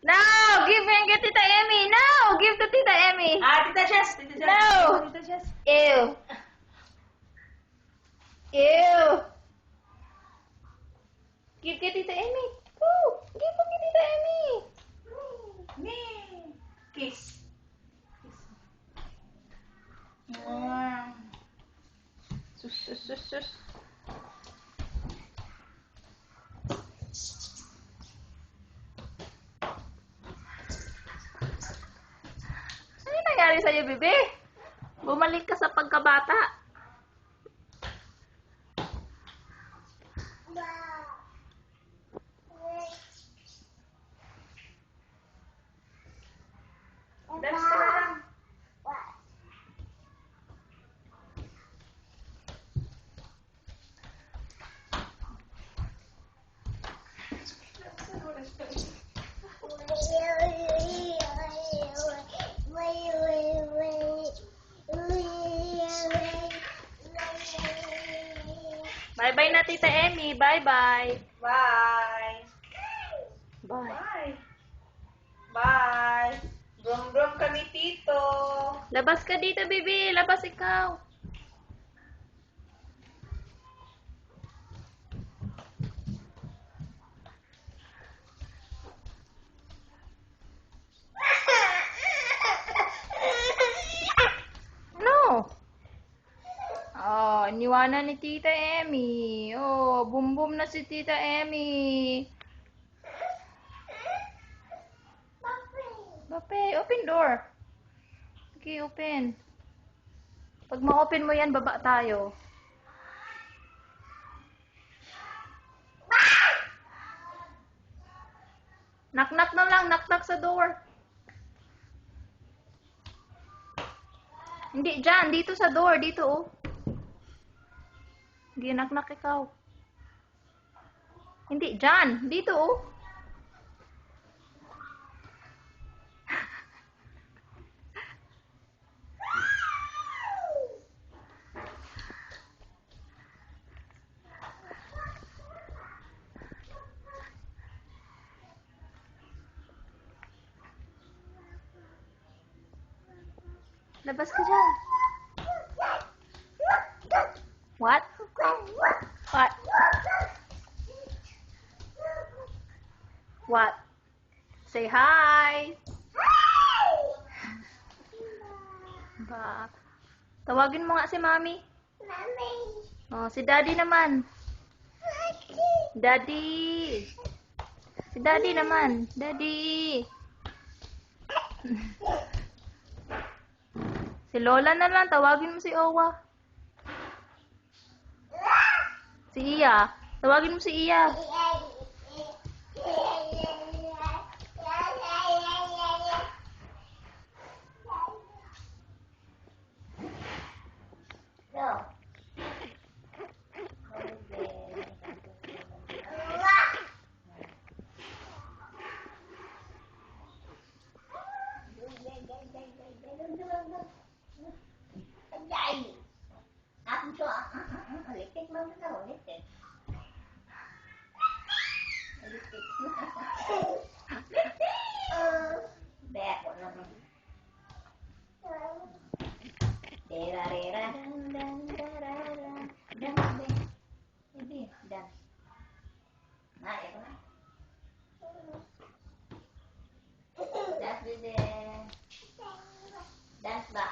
No! Give and get Tita Emmy! No! Give to Tita Emmy! Tita Jess! Tita Jess! No! Tita Jess! Ew! Ew! Give kay Tita Emmy! Woo! Give mo kay Tita Emmy! Me! Kiss! Sus, sus, sus, sus. Ano yung nangyari sa'yo, bebe? Bumalik ka sa pagkabata. Dance ka na lang. Bye-bye na, Tita Emmy. Bye-bye. Bye! Bye. Bye! Bye! Brum-brum kami, Tito! Labas ka dito, bebe. Labas ikaw. No. Oh, iniwanan ni Tita Emmy. Oh, bum-bum na si Tita Emmy. Bape, open door. Okay, open. Pag ma-open mo yan, baba tayo. Knock-knock na lang. Knock-knock sa door. Hindi, dyan. Dito sa door. Dito, oh. Hindi, knock-knock ikaw. Hindi, dyan. Dito, oh. Labas ka dyan. What? What? What? Say hi. Ba. Tawagin mo nga si Mami. Mami. Oh, si Daddy naman. Daddy. Si Daddy naman. Daddy. Si Lola na lang. Tawagin mo si Owa. Si Iya. Tawagin mo si Iya. Dance ba?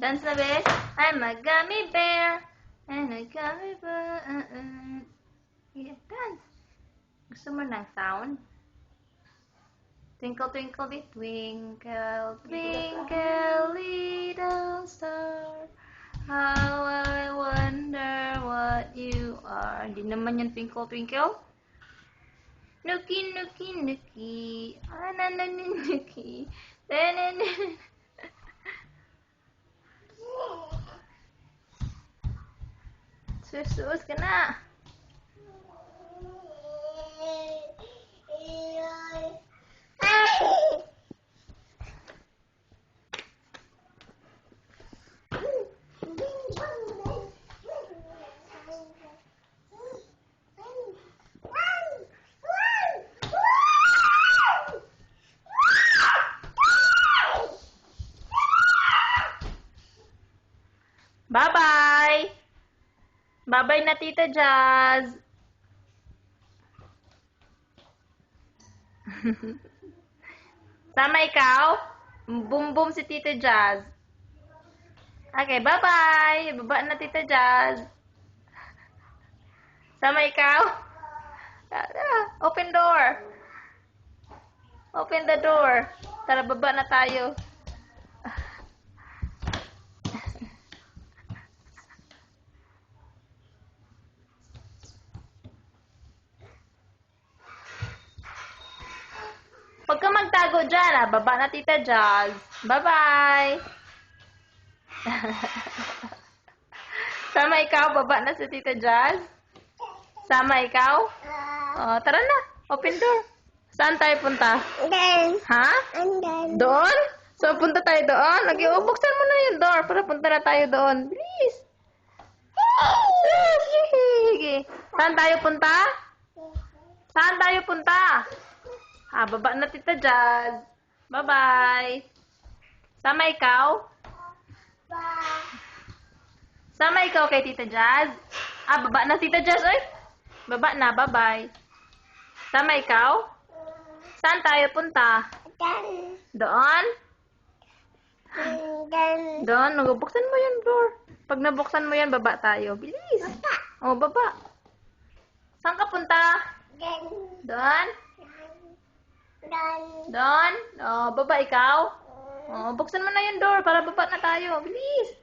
Dance na, be? I'm a gummy bear. And a gummy bear. Yeah, dance. Gusto mo ng sound? Twinkle, twinkle, twinkle, twinkle, little star. How I wonder what you are. Hindi naman yan twinkle, twinkle. Nookie, nookie, nookie. Nookie. Susus ka na. Bye-bye! Bye-bye na, Tita Jazz! Sama ikaw? Boom-boom si Tita Jazz. Okay, bye-bye! Baba na, Tita Jazz. Sama ikaw? Open door! Open the door! Tara, baba na tayo. Huwag ka magtago dyan, ah. Baba na, Tita Jazz. Bye-bye! Sama ikaw, baba na si Tita Jazz. Sama ikaw? Oh, tara na. Open door. Saan tayo punta? Ha? Doon? So, punta tayo doon? Lagi, buksan mo na yung door para punta na tayo doon. Please. Sige. Saan tayo punta? Saan tayo punta? Ah, baba na, Tita Jazz. Bye-bye. Sama ikaw? Sama ikaw kay Tita Jazz? Ah, baba na, Tita Jazz. Ay, baba na. Bye-bye. Sama ikaw? Saan tayo punta? Doon? Doon. Buksan mo yung door. Pag nabuksan mo yan, baba tayo. Bilis. Oh, baba. Saan ka punta? Doon? Doon? Oh, baba ikaw? Oh, buksan mo na yung door para baba na tayo. Bilis.